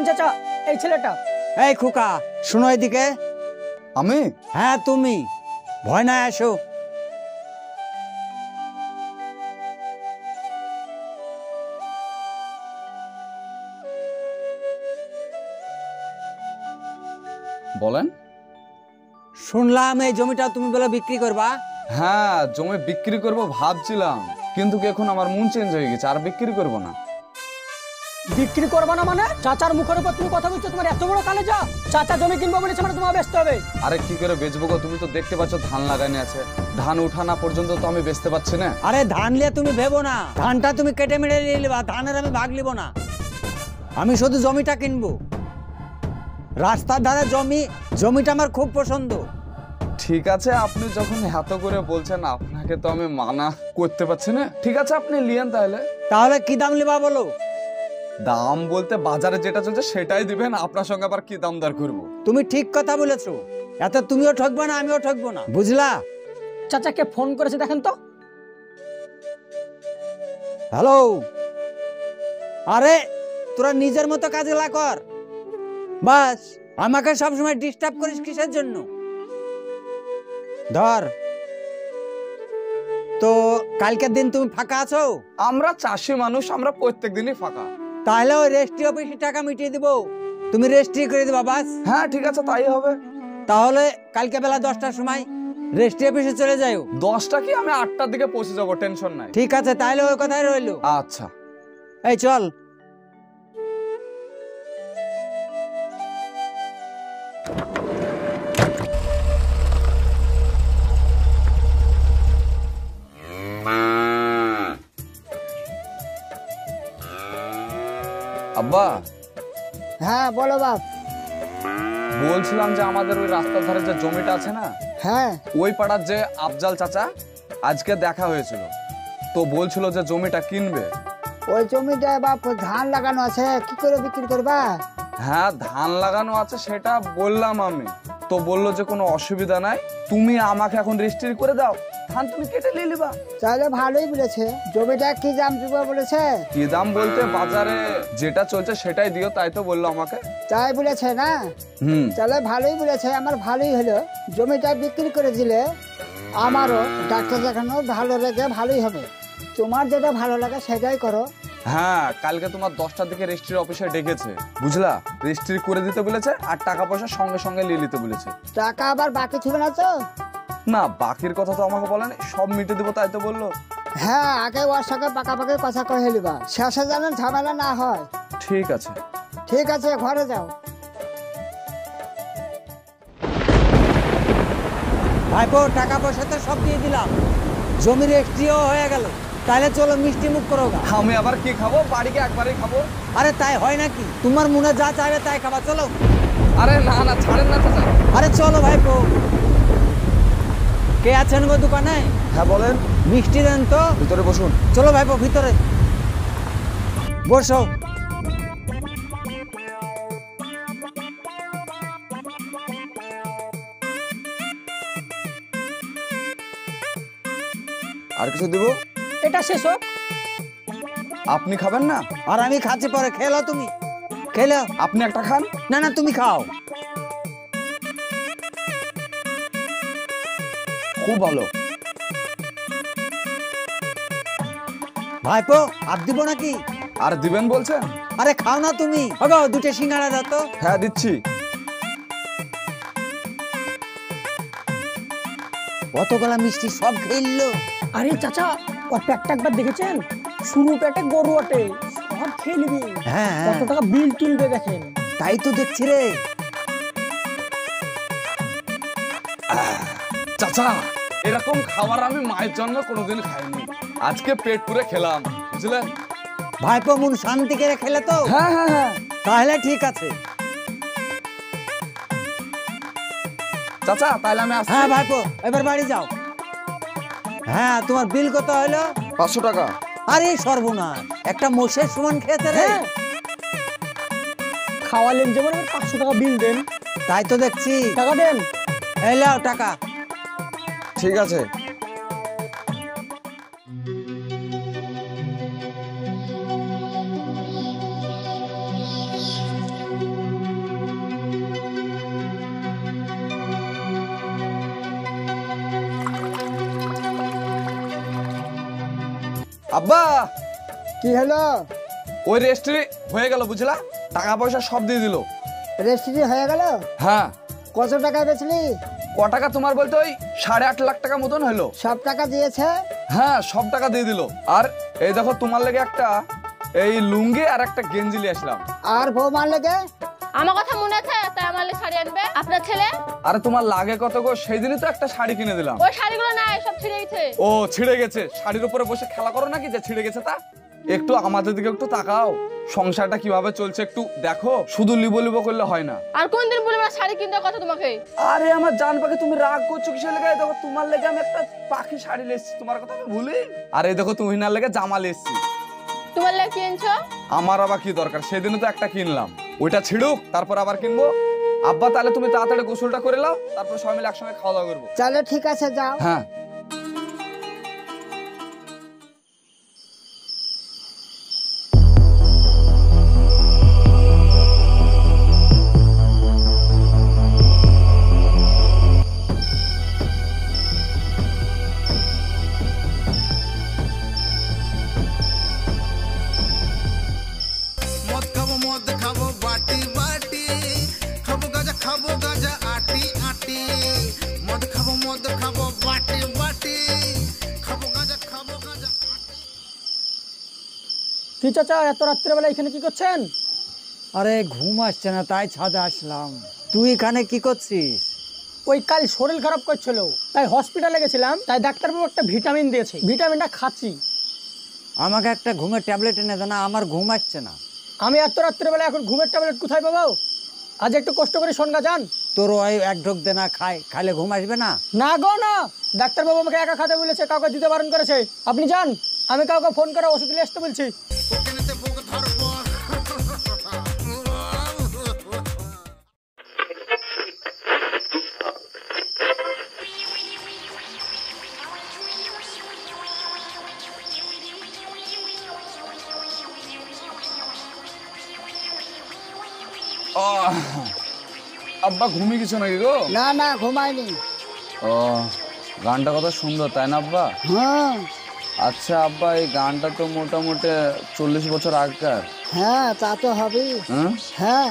চাচা এই ছেলেটা। এই খোকা শুনো এদিকে। আমি? হ্যাঁ তুমি, ভয় না আসো। বলেন। শুনলাম এই জমিটা তুমি বলে বিক্রি করবা। হ্যাঁ, জমি বিক্রি করব ভাবছিলাম, কিন্তু এখন আমার মন চেঞ্জ হয়ে গেছে, আর বিক্রি করব না। বিক্রি করবা না মানে? চাচার মুখের উপর তুমি কথা বলছো, তোমার এত বড় কালেজা? চাচা জমি কিনবো বলেছে মানে তোমার বেচতে হবে। আরে কি করে বেচবো গো? তুমি তো দেখতে পাচ্ছ ধান লাগানো আছে, ধান উঠানা পর্যন্ত তো আমি বেচতে পারছি না। আরে ধান নিয়ে তুমি ভেবো না, ধানটা তুমি কেটে মেরে নিয়ে নিবা, ধানের আমি ভাগ নিব না। আমি শুধু জমিটা কিনবো, রাস্তার ধারে জমিটা আমার খুব পছন্দ। ঠিক আছে, আপনি যখন এত করে বলছেন, আপনাকে তো আমি মানা করতে পারছি না। ঠিক আছে, আপনি লিয়েন তাহলে। তাহলে কি দাম নিবা বলো? দাম বলতে বাজারে যেটা চলছে সেটাই দিবেন, আপনার সঙ্গে আবার কি দাম দর করবো? তুমি ঠিক কথা বলেছো, এত তুমিও ঠকবো না আমিও ঠকবো না, বুঝলা? চাচাকে ফোন করেছে দেখেন তো। হ্যালো। আরে তোরা নিজের মতো কাজে কর, বাস আমাকে সবসময় ডিস্টার্ব করিস কিসের জন্য? ধর তো, কালকের দিন তুমি ফাঁকা আছো? আমরা চাষি মানুষ, আমরা প্রত্যেক দিনই ফাঁকা। তাহলে ওই রেজিস্ট্রি অফিসে টাকা মিটিয়ে দিব, তুমি রেজিস্ট্রি করে দিবা বাস। হ্যাঁ ঠিক আছে, তাই হবে। তাহলে কালকে বেলা 10টার সময় রেজিস্ট্রি অফিসে চলে যাও। 10টা কি, আমি 8টার দিকে পৌঁছে যাবো, টেনশন নাই। ঠিক আছে, তাহলে ওই কথাই রইলো। আচ্ছা, এই চল। আব্বা। হ্যাঁ বলো বাপ। বলছিলাম যে আমাদের ওই রাস্তার ধারে যে জমিটা আছে না, হ্যাঁ ওই পাড়ার যে আফজাল চাচা আজকে দেখা হয়েছিল, তো বলছিল যে জমিটা কিনবে। ওই জমিটা বাপ ধান লাগানো আছে, কি করে বিক্রি করবা? হ্যাঁ ধান লাগানো আছে সেটা বললাম আমি, তো বললো যে কোনো অসুবিধা নাই, তুমি আমাকে এখন রেজিস্ট্রি করে দাও, ধান তুমি কেটে নিয়ে নিবা। তাহলে ভালোই বলেছে। জমিটা কি দাম দিব বলেছে? কি দাম বলতে বাজারে যেটা চলছে সেটাই দিও, তাই তো বললো আমাকে। তাই বলেছে না? তাহলে ভালোই বলেছে, আমার ভালোই হলো। জমিটা বিক্রি করে দিলে আমারও ডাক্তার দেখানো ভালো লাগে, ভালোই হবে। তোমার যেটা ভালো লাগে সেটাই করো। হ্যাঁ, কালকে তোমার 10টার দিকে রেজিস্ট্রি অফিসে ডেকেছে, বুঝলা? রেজিস্ট্রি করে দিতে বলেছে, আর টাকা পয়সা সঙ্গে সঙ্গে নিয়ে নিতে বলেছে। টাকা আবার বাকি ছিল না তো? না, বাকির কথা তো আমাকে বলেনি, সব মিটে দেবো তাই তো বললো। হ্যাঁ, আগে ওর সঙ্গে পাকাপাকি কথা কয়ে নিবা, শেষে যেন ঝামেলা না হয়। ঠিক আছে। ঠিক আছে, ঘরে যাও। ভাইপো টাকা পয়সা তো সব দিয়ে দিলাম, জমির রেজিস্ট্রিও হয়ে গেল, তাহলে চলো মিষ্টি মুখ করো। আমি আবার কি খাবো? বাড়িকে একবারই খাবো। আরে তাই হয় নাকি? তোমার মনে যা চাইবে তাই খাবা, চলো। আরে না না, ছাড়েন না চাচা। আরে চলো ভাইপো। কে আছেন গো দোকানে? হ্যাঁ বলেন। মিষ্টি দেন তো। ভিতরে বসুন। চলো ভাইপো ভিতরে বসো। আর কিছু দিব? এটা শেষ হোক। আপনি খাবেন না? আর আমি খাচ্ছি পরে, খেলো তুমি, খেলো। আপনি একটা খান। না না তুমি খাও। খুব ভালো। ভাইপো আর দিব নাকি? আর দিবেন বলছেন? আরে খাও না তুমি। ওগো দুটো সিঙ্গাড়া দাও তো। হ্যাঁ দিচ্ছি। কতগুলা মিষ্টি সব খেললো। আরে চাচা, ওর পেটটা একবার দেখেছেন? শুরু পেটে গরু আটে, সব খেয়ে নিবি। হ্যাঁ কত টাকা বিল তুলবে দেখেন। তাই তো দেখছি রে। চাচা, এরকম খাবার আমি মায়ের জন্য কোনোদিন খাইনি, আজকে পেট পুরে খেলাম, বুঝলেন? ভাইপো মন শান্তি করে খেলে তো? হ্যাঁ হ্যাঁ হ্যাঁ। তাহলে ঠিক আছে। চাচা তাহলে আমি আসছি। হ্যাঁ ভাইপো এবার বাড়ি যাও। হ্যাঁ তোমার বিল কত হলো? 500 টাকা। আরে সর্বনাশ, একটা মোষের সমান খেয়েছে রে। খাওয়ালেন যেমন 500 টাকা বিল দেন। তাই তো দেখছি। টাকা দেন। এই লাও টাকা। ঠিক আছে। আব্বা কি হলো? ওই রেজিস্ট্রি হয়ে গেল বুঝলা, টাকা পয়সা সব দিয়ে দিল। রেজিস্ট্রি হয়ে গেল? হ্যাঁ। কত টাকা বেচলি? ক টাকা তোমার বলতে ওই 8.5 লাখ টাকা মতন হলো। সব টাকা দিয়েছে? হ্যাঁ সব টাকা দিয়ে দিল। আর এই দেখো তোমার লেগে একটা এই লুঙ্গি আর একটা গেঞ্জি নিয়ে আসলাম। আর বৌমার লেগে? আমার কথা মনে আছে, তাই আমার লেগে শাড়ি আনবে আপনার ছেলে। আরে তোমার লাগে কত গো, সেই দিনই তো একটা শাড়ি কিনে দিলাম। ওই শাড়িগুলো নাই, সব ছিঁড়ে গেছে। ও ছিঁড়ে গেছে? শাড়ির উপরে বসে খেলা করো নাকি যে ছিঁড়ে গেছে তা? একটু আমাদের দিকে একটু তাকাও, সংসারটা কিভাবে চলছে একটু দেখো, শুধু লিবো লিবো করলে হয় না। আর কোনদিন বলবো না শাড়ি কিনতে কথা তোমাকে? আরে আমার জান পাখি, তুমি রাগ করছো কিসের লেগে? দেখো তোমার লেগে আমি একটা পাখি শাড়ি লেসছি, তোমার কথা আমি ভুলি? আর এই দেখো তুমি না লেগে জামা লেসছি। তোমার লেগে কিনছো? আমার আবার কি দরকার, সেদিনও তো একটা কিনলাম, ওইটা ছিড়ুক তারপর আবার কিনবো। আব্বা তাহলে তুমি তাড়াতাড়ি গোসলটা করে নাও, তারপর সবাই মিলে একসঙ্গে খাওয়া দাওয়া করবো। চলো ঠিক আছে, যাও। হ্যাঁ। মদ খাবো বাটি বাটি, খাবো গাজা আটি আটি। মদ খাবো বাটি বাটি, খাবো গাজা কি চাচা, এত রাত্রেবেলা এখানে কি করছেন? আরে ঘুম আসছে না তাই ছাদে আসলাম। তুই এখানে কি করছিস? ওই কাল শরীর খারাপ করছিল, তাই হসপিটালে গেছিলাম, তাই ডাক্তারবাবু একটা ভিটামিন দিয়েছে, ভিটামিনটা খাচ্ছি। আমাকে একটা ঘুমের ট্যাবলেট এনে দে না, আমার ঘুম আসছে না। আমি এত রাত্রেবেলা এখন ঘুমের ট্যাবলেট কোথায় পাবো? আজ একটু কষ্ট করে সন্ধ্যা যান। তোর ওই এক ঢোক দে না, খাইলে ঘুম আসবে না? না গো না, ডাক্তারবাবু আমাকে একা খাতে বলেছে, কাউকে দিতে বারণ করেছে। আপনি যান, আমি কাউকে ফোন করে ওষুধ নিয়ে আসতে বলছি। আব্বা ঘুমিয়ে গেছো নাকি গো? না না, ঘুমাইনি। ও, গানটা কত সুন্দর তাই না আব্বা? হ্যাঁ। আচ্ছা আব্বা, এই গানটা তো মোটামুটি 40 বছর আগকার। হ্যাঁ তা তো হবেই। হ্যাঁ।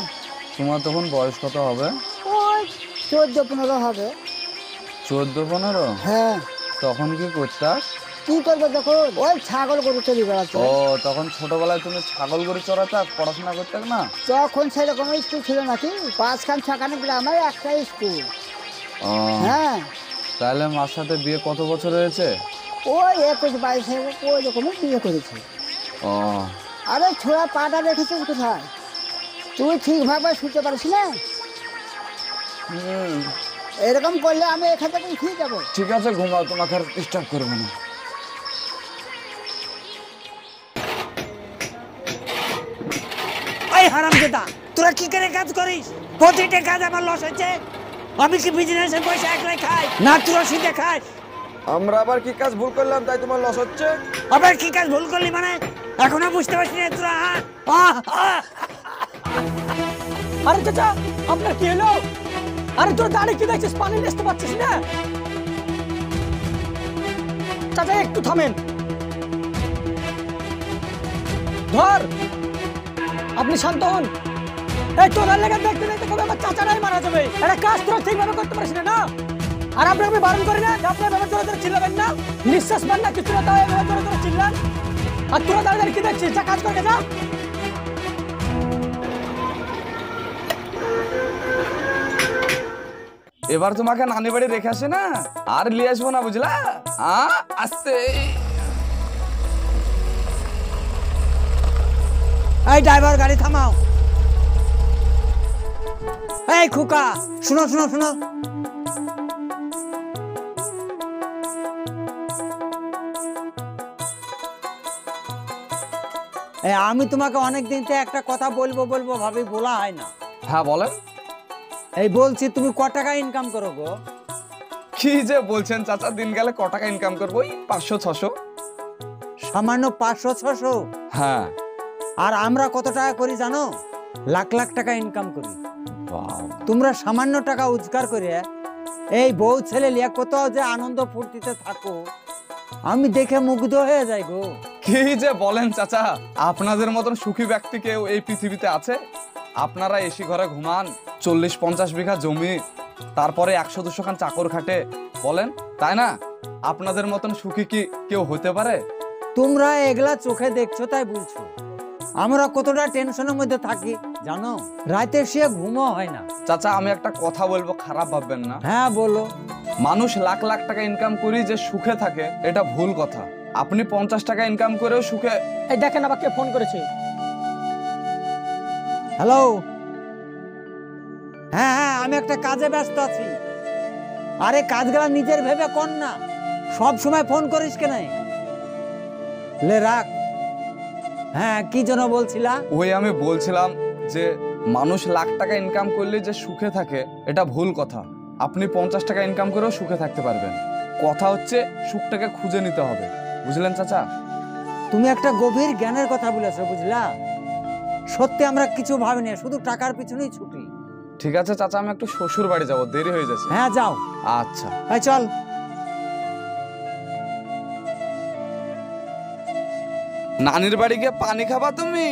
তোমার তখন বয়স কত হবে? ওই 14-15 হবে। 14-15? হ্যাঁ। তখন কি করতাম? কি করবো দেখো, ওই ছাগল গরু চলে বেড়াচ্ছে। ও, তখন ছোটবেলায় তুমি ছাগল গরু চড়াতে পড়াশোনা করতে না? তখন সেরকম স্কুল ছিল নাকি, 5খান গ্রামে একটা স্কুল। ও হ্যাঁ। তাহলে মার সাথে বিয়ে কত বছর হয়েছে? ওই 21-22 ওই রকমই বিয়ে করেছে। ও, আরে ছোড়া পাটা রেখেছিস কোথায়? তুই ঠিকভাবে শুতে পারিস না? এরকম করলে আমি এখান থেকে উঠিয়ে যাবো। ঠিক আছে ঘুমাও, তোমাকে আর ডিস্টার্ব করবো না। এই হারামজাদা, তোরা কি করে কাজ করিস? প্রতিটা কাজ আমার লস হচ্ছে। আমি কি বিজনেসে পয়সা একলাই খাই না তোরা শুধু খাস? আমরা আবার কি কাজ ভুল করলাম তাই তোমার লস হচ্ছে? আবার কি কাজ ভুল করলি মানে এখনো বুঝতে পারছিস না তোরা? আরে চাচা, আপনার কি হলো? আরে তোর দাঁড়িয়ে কি দেখছিস, পানি নিতে পারছিস না? চাচা একটু থামেন। ধর, আপনি শান্ত হন। এই তোদের লেগে দেখতে দেখতে কবে আমার চাচারাই মারা যাবে। একটা কাজ তোরা ঠিকভাবে করতে পারছিস না। আর আপনাকে আমি বারণ করি না যে আপনার ব্যাপার ধরে ধরে চিল্লাবেন না, নিঃশ্বাস পান না কিছু না, তাও এভাবে ধরে ধরে চিল্লান। আর তোরা দাঁড়িয়ে কি দেখছিস, যা কাজ করে যা। এবার তোমাকে নানি বাড়ি রেখে আসে না, আর নিয়ে আসবো না বুঝলা? আসতে এই ড্রাইভার, গাড়ি থামাও। এই খুকা, শুনো শুনো শুনো, আমি তোমাকে অনেক দিন থেকে একটা কথা বলবো বলবো ভাবি বলা হয় না। হ্যাঁ বলেন। এই বলছি, তুমি ক টাকা ইনকাম করো গো? কি যে বলছেন চাচা, দিন গেলে ক টাকা ইনকাম করবো? 500-600। সামান্য 500-600? হ্যাঁ। আর আমরা কত টাকা করি জানো? লাখ লাখ টাকা ইনকাম করি। বাহ, তোমরা সামান্য টাকা রোজগার করে এই বউ ছেলে লিয়া কত যে আনন্দ ফুর্তিতে থাকো, আমি দেখে মুগ্ধ হয়ে যাই গো। কি যে বলেন চাচা, আপনাদের মতন সুখী ব্যক্তি কেউ এই পৃথিবীতে আছে? আপনারা এসি ঘরে ঘুমান, 40-50 বিঘা জমি, তারপরে 100-200 খান চাকর খাটে, বলেন তাই না? আপনাদের মতন সুখী কি কেউ হতে পারে? তোমরা এগুলা চোখে দেখছো তাই বলছো, আমরা কতটা টেনশনের মধ্যে থাকি জানো, রাতে শুয়ে ঘুমও হয় না। চাচা আমি একটা কথা বলবো, খারাপ ভাববেন না। হ্যাঁ বলো। মানুষ লাখ লাখ টাকা ইনকাম করি যে সুখে থাকে, এটা ভুল কথা। আপনি 50 টাকা ইনকাম করেও সুখে। এই দেখেন আবার কে ফোন করেছে। হ্যালো। হ্যাঁ হ্যাঁ, আমি একটা কাজে ব্যস্ত আছি। আরে কাজগুলা নিজের ভেবে কর না, সব সময় ফোন করিস কেন? লে রাখ। হ্যাঁ কি জন্য বলছিলা? ওই আমি বলছিলাম যে মানুষ লাখ টাকা ইনকাম করলে যে সুখে থাকে, এটা ভুল কথা। আপনি 50 টাকা ইনকাম করেও সুখে থাকতে পারবেন। কথা হচ্ছে সুখটাকে খুঁজে নিতে হবে, বুঝলেন চাচা? তুমি একটা গভীর জ্ঞানের কথা বলেছো, বুঝলা? সত্যি আমরা কিছু ভাবিনি, শুধু টাকার পিছনেই ছুটি। ঠিক আছে চাচা, আমি একটু শ্বশুর বাড়ি যাবো, দেরি হয়ে যাচ্ছে। হ্যাঁ যাও। আচ্ছা। এই চল। নানির বাড়ি গিয়ে পানি খাবা তুমি?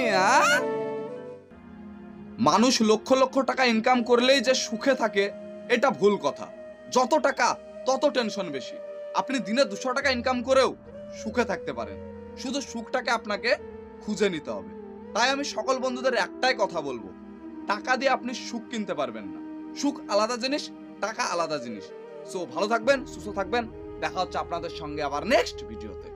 মানুষ লক্ষ লক্ষ টাকা ইনকাম করলেই যে সুখে থাকে, এটা ভুল কথা। যত টাকা তত টেনশন বেশি। আপনি দিনে 200 টাকা ইনকাম করেও সুখে থাকতে পারেন, শুধু সুখটাকে আপনাকে খুঁজে নিতে হবে। তাই আমি সকল বন্ধুদের একটাই কথা বলবো, টাকা দিয়ে আপনি সুখ কিনতে পারবেন না। সুখ আলাদা জিনিস, টাকা আলাদা জিনিস। সো ভালো থাকবেন, সুস্থ থাকবেন। দেখা হচ্ছে আপনাদের সঙ্গে আবার নেক্সট ভিডিওতে।